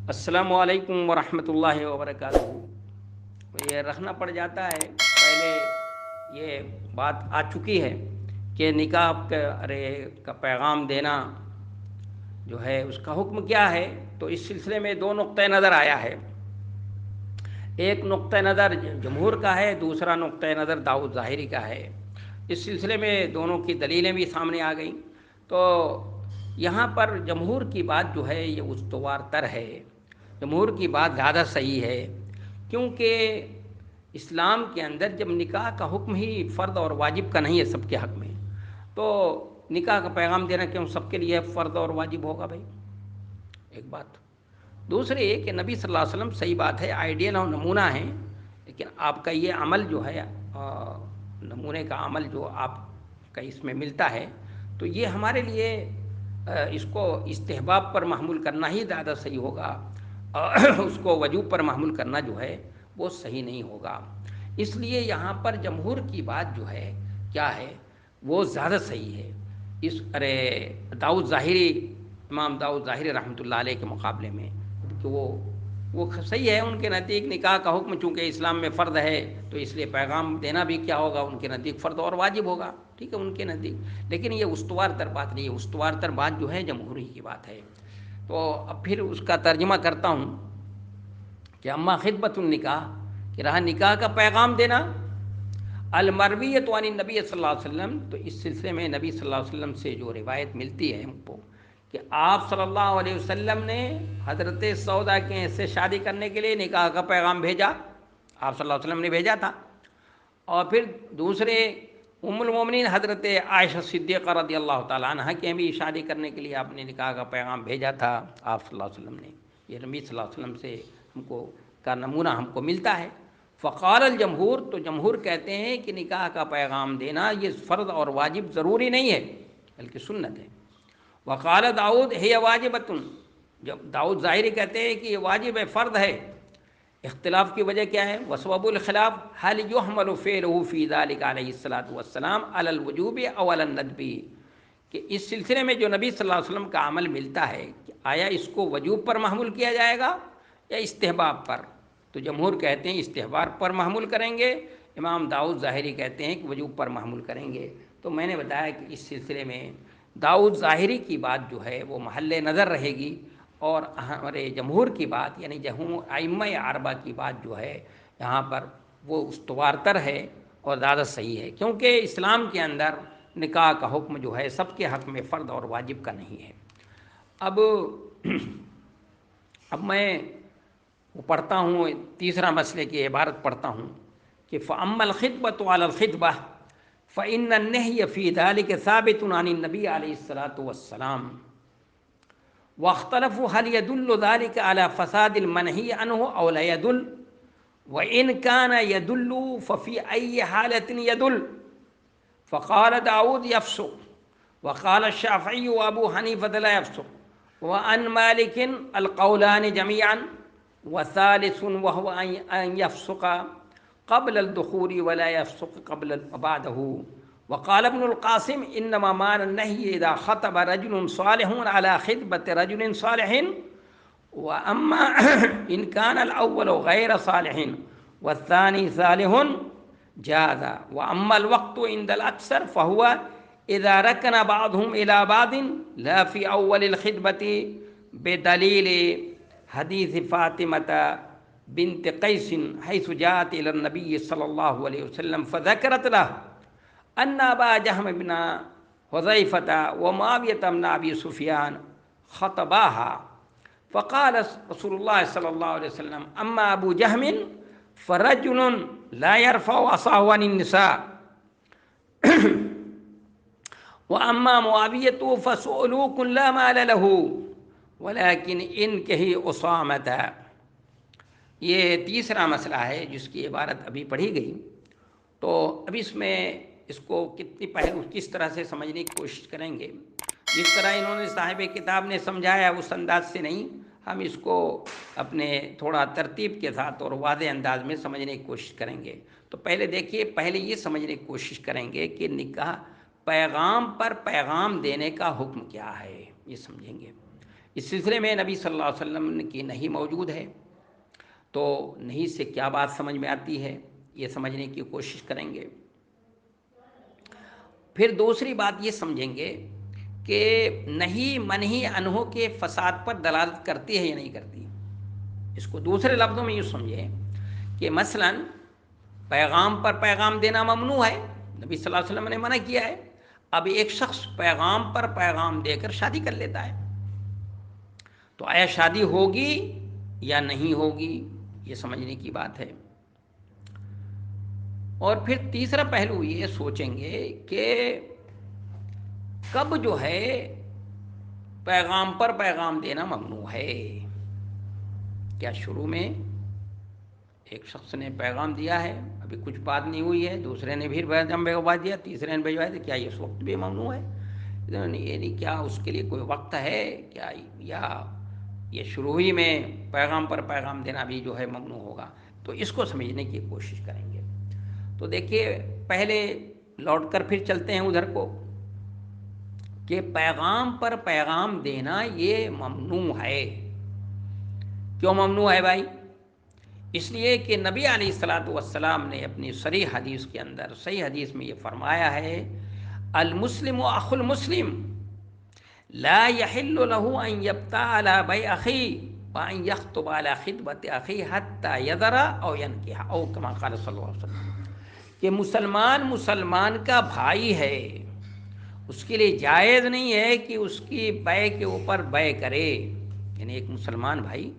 السلام علیکم ورحمۃ اللہ وبرکاتہ۔ یہ رکھنا پڑ جاتا ہے، پہلے یہ بات آ چکی ہے کہ نکاح کا پیغام دینا جو ہے اس کا حکم کیا ہے، تو اس سلسلے میں دو نقطۂ نظر آیا ہے۔ ایک نقطۂ نظر جمہور کا ہے، دوسرا نقطۂ نظر داؤد ظاہری کا ہے۔ اس سلسلے میں دونوں کی دلیلیں بھی سامنے آ گئیں، تو یہاں پر جمہور کی بات جو ہے یہ استوار تر ہے، جمہور کی بات زیادہ صحیح ہے، کیونکہ اسلام کے اندر جب نکاح کا حکم ہی فرض اور واجب کا نہیں ہے سب کے حق میں، تو نکاح کا پیغام دینا کیوں سب کے لیے فرض اور واجب ہوگا بھائی؟ ایک بات۔ دوسرے یہ کہ نبی صلی اللہ علیہ وسلم، صحیح بات ہے، آئیڈیل اور نمونہ ہیں، لیکن آپ کا یہ عمل جو ہے نمونے کا عمل جو آپ کا اس میں ملتا ہے، تو یہ ہمارے لیے اس کو استحباب پر محمول کرنا ہی زیادہ صحیح ہوگا، اس کو وجوب پر محمول کرنا جو ہے وہ صحیح نہیں ہوگا۔ اس لیے یہاں پر جمہور کی بات جو ہے کیا ہے وہ زیادہ صحیح ہے اس داؤد ظاہری، امام داؤد ظاہری رحمۃ اللہ علیہ کے مقابلے میں، کہ وہ صحیح ہے ان کے نزدیک۔ نکاح کا حکم چونکہ اسلام میں فرض ہے، تو اس لیے پیغام دینا بھی کیا ہوگا ان کے نزدیک فرض اور واجب ہوگا، ٹھیک ہے ان کے نزدیک، لیکن یہ استوار تر بات نہیں ہے، استوار تر بات جو ہے جمہوری کی بات ہے۔ تو اب پھر اس کا ترجمہ کرتا ہوں کہ اما خطبۃ النکاح، کہ رہا نکاح کا پیغام دینا، المرویۃ عن النبی صلی اللہ علیہ وسلم، تو اس سلسلے میں نبی صلی اللہ علیہ وسلم سے جو روایت ملتی ہے ہم کو کہ آپ صلی اللہ علیہ وسلم نے حضرت سودا کے سے شادی کرنے کے لیے نکاح کا پیغام بھیجا، آپ صلی اللہ علیہ وسلم نے بھیجا تھا۔ اور پھر دوسرے ام المومنین حضرت عائشہ صدیقہ رضی اللہ تعالیٰ عنہ کے بھی شادی کرنے کے لیے آپ نے نکاح کا پیغام بھیجا تھا، آپ صلی اللہ علیہ وسلم نے۔ یہ نبی صلی اللہ علیہ وسلم سے ہم کو کا نمونہ ہم کو ملتا ہے۔ فقال الجمہور، تو جمہور کہتے ہیں کہ نکاح کا پیغام دینا یہ فرض اور واجب ضروری نہیں ہے بلکہ سنت ہے۔ وقال داؤد ہے واجبۃ، جب داؤد ظاہری کہتے ہیں کہ یہ واجب ہے، فرض ہے۔ اختلاف کی وجہ کیا ہے؟ وسبب الخلاف هل يحمل فعله في ذلك علیہ الصلاۃ والسلام علی الوجوب او علی الندب، کہ اس سلسلے میں جو نبی صلی اللہ علیہ وسلم کا عمل ملتا ہے کہ آیا اس کو وجوب پر محمول کیا جائے گا یا استحباب پر؟ تو جمہور کہتے ہیں استحباب پر محمول کریں گے، امام داؤد ظاہری کہتے ہیں کہ وجوب پر محمول کریں گے۔ تو میں نے بتایا کہ اس سلسلے میں داؤد ظاہری کی بات جو ہے وہ محل نظر رہے گی، اور ہمارے جمہور کی بات یعنی ائمہ اربعہ کی بات جو ہے یہاں پر وہ استوارتر ہے اور زیادہ صحیح ہے، کیونکہ اسلام کے اندر نکاح کا حکم جو ہے سب کے حق میں فرض اور واجب کا نہیں ہے۔ اب میں وہ پڑھتا ہوں، تیسرا مسئلے کی عبارت پڑھتا ہوں کہ فَأَمَّا الْخِطْبَةُ عَلَى الْخِطْبَةِ فَإِنَّ النَّهْيَ فِي ذَلِكَ ثَابِتٌ عَنِ النَّبِيِّ عَلَيْهِ الصَّلَاةُ وَالسَّلَامُ، واختلفوا هل يدل ذلك على فساد المنهي عنه أو لا يدل، وإن كان يدل ففي أي حالة يدل؟ فقال داود يفسق، وقال الشافعي وأبو حنيفة لا يفسق، وعن مالك القولان جميعا، وثالث وهو أن يفسق قبل الدخول ولا يفسق قبل بعده۔ وقال ابن القاسم انما معنى النهي اذا خطب رجل صالح على خطبة رجل صالح، واما ان كان الاول غير صالح والثاني صالح جاز، واما الوقت عند الاكثر فهو اذا ركن بعضهم الى بعض لا في اول الخطبة، بدليل حديث فاطمة بنت قيس حيث جاءت الى النبي صلى الله عليه وسلم فذكرت له ان ابا جهم بن حذيفة ومعاوية بن ابي سفيان خطباها، فقال رسول الله صلى الله عليه وسلم اما ابو جهم فرجل لا يرفع عصاه عن النساء، واما معاوية فسؤلوك لا مال له ولكن انكه اسامة۔ یہ تیسرا مسئلہ ہے جس کی عبارت ابھی پڑھی گئی، تو ابھی اس میں اس کو کس طرح سے سمجھنے کی کوشش کریں گے۔ جس طرح انہوں نے صاحب کتاب نے سمجھایا اس انداز سے نہیں، ہم اس کو اپنے تھوڑا ترتیب کے ساتھ اور واضح انداز میں سمجھنے کی کوشش کریں گے۔ تو پہلے دیکھیے، پہلے یہ سمجھنے کی کوشش کریں گے کہ نکاح پیغام پر پیغام دینے کا حکم کیا ہے، یہ سمجھیں گے۔ اس سلسلے میں نبی صلی اللہ علیہ وسلم کی نہیں موجود ہے، تو نہیں سے کیا بات سمجھ میں آتی ہے یہ سمجھنے کی کوشش کریں گے۔ پھر دوسری بات یہ سمجھیں گے کہ نہیں منہی عنہ کے فساد پر دلالت کرتی ہے یا نہیں کرتی۔ اس کو دوسرے لفظوں میں یہ سمجھیں کہ مثلا پیغام پر پیغام دینا ممنوع ہے، نبی صلی اللہ علیہ وسلم نے منع کیا ہے، اب ایک شخص پیغام پر پیغام دے کر شادی کر لیتا ہے، تو آیا شادی ہوگی یا نہیں ہوگی، یہ سمجھنے کی بات ہے۔ اور پھر تیسرا پہلو یہ سوچیں گے کہ کب جو ہے پیغام پر پیغام دینا ممنوع ہے۔ کیا شروع میں ایک شخص نے پیغام دیا ہے، ابھی کچھ بات نہیں ہوئی ہے، دوسرے نے بھی بھیجوا دیا، تیسرے نے بھیجوا دیا، کیا یہ اس وقت بھی ممنوع ہے؟ یہ نہیں، کیا اس کے لیے کوئی وقت ہے کیا، یا یہ شروع ہی میں پیغام پر پیغام دینا بھی جو ہے ممنوع ہوگا؟ تو اس کو سمجھنے کی کوشش کریں گے۔ تو دیکھیے پہلے لوٹ کر پھر چلتے ہیں ادھر کو کہ پیغام پر پیغام دینا یہ ممنوع ہے۔ کیوں ممنوع ہے بھائی؟ اس لیے کہ نبی علیہ الصلوۃ والسلام نے اپنی صریح حدیث کے اندر، صحیح حدیث میں یہ فرمایا ہے، المسلم اخو المسلم لا يحل له ان يبتاع على بيع اخيه وان يخطب على خطبه اخيه حتى يذر او ينكح او كما قال صلی اللہ علیہ وسلم، کہ مسلمان مسلمان کا بھائی ہے، اس کے لیے جائز نہیں ہے کہ اس کی بے کے اوپر بے کرے۔ یعنی ایک مسلمان بھائی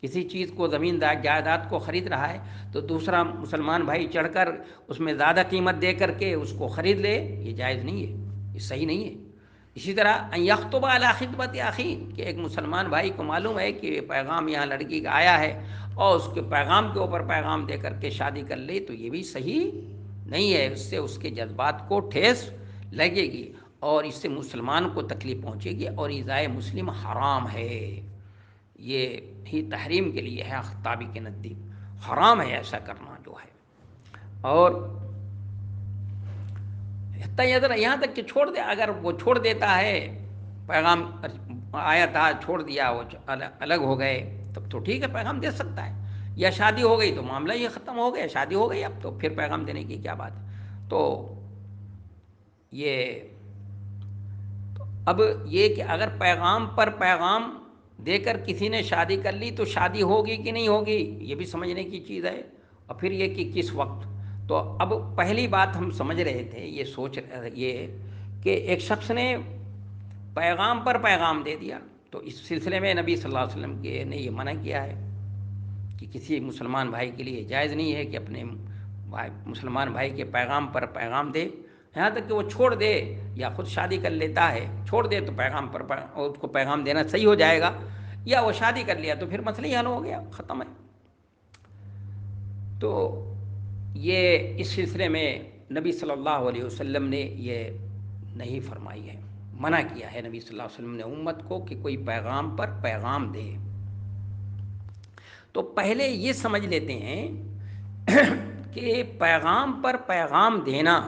کسی چیز کو، زمین جائیداد کو خرید رہا ہے، تو دوسرا مسلمان بھائی چڑھ کر اس میں زیادہ قیمت دے کر کے اس کو خرید لے، یہ جائز نہیں ہے، یہ صحیح نہیں ہے۔ اسی طرح ان یخطب علی خطبۃ اخی، کہ ایک مسلمان بھائی کو معلوم ہے کہ پیغام یہاں لڑکی کا آیا ہے اور اس کے پیغام کے اوپر پیغام دے کر کے شادی کر لے، تو یہ بھی صحیح نہیں ہے، اس سے اس کے جذبات کو ٹھیس لگے گی اور اس سے مسلمان کو تکلیف پہنچے گی، اور ایذائے مسلم حرام ہے، یہ ہی تحریم کے لیے ہے، خطابی کے نزدیک حرام ہے ایسا کرنا جو ہے۔ اور یہاں تک کہ چھوڑ دے، اگر وہ چھوڑ دیتا ہے، پیغام آیا تھا چھوڑ دیا، وہ الگ ہو گئے، تب تو ٹھیک ہے پیغام دے سکتا ہے، یا شادی ہو گئی تو معاملہ یہ ختم ہو گیا، شادی ہو گئی اب تو پھر پیغام دینے کی کیا بات ہے۔ تو یہ اب یہ کہ اگر پیغام پر پیغام دے کر کسی نے شادی کر لی تو شادی ہوگی کہ نہیں ہوگی، یہ بھی سمجھنے کی چیز ہے۔ اور پھر یہ کہ کس وقت، تو اب پہلی بات ہم سمجھ رہے تھے، یہ سوچ یہ کہ ایک شخص نے پیغام پر پیغام دے دیا، تو اس سلسلے میں نبی صلی اللہ علیہ وسلم نے یہ منع کیا ہے کہ کسی مسلمان بھائی کے لیے جائز نہیں ہے کہ اپنے مسلمان بھائی کے پیغام پر پیغام دے، یہاں تک کہ وہ چھوڑ دے یا خود شادی کر لیتا ہے، چھوڑ دے تو پیغام پر اس کو پیغام دینا صحیح ہو جائے گا، یا وہ شادی کر لیا تو پھر مسئلہ ہی حل ہو گیا، ختم ہے۔ تو یہ اس سلسلے میں نبی صلی اللہ علیہ وسلم نے یہ نہیں فرمائی ہے، منع کیا ہے نبی صلی اللہ علیہ وسلم نے امت کو کہ کوئی پیغام پر پیغام دے۔ تو پہلے یہ سمجھ لیتے ہیں کہ پیغام پر پیغام دینا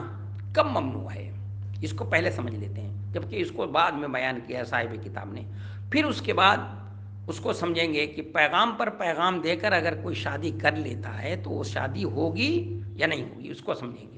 کب ممنوع ہے، اس کو پہلے سمجھ لیتے ہیں، جبکہ اس کو بعد میں بیان کیا ہے صاحب کتاب نے۔ پھر اس کے بعد اس کو سمجھیں گے کہ پیغام پر پیغام دے کر اگر کوئی شادی کر لیتا ہے تو وہ شادی ہوگی یا نہیں ہوگی، اس کو سمجھیں گے۔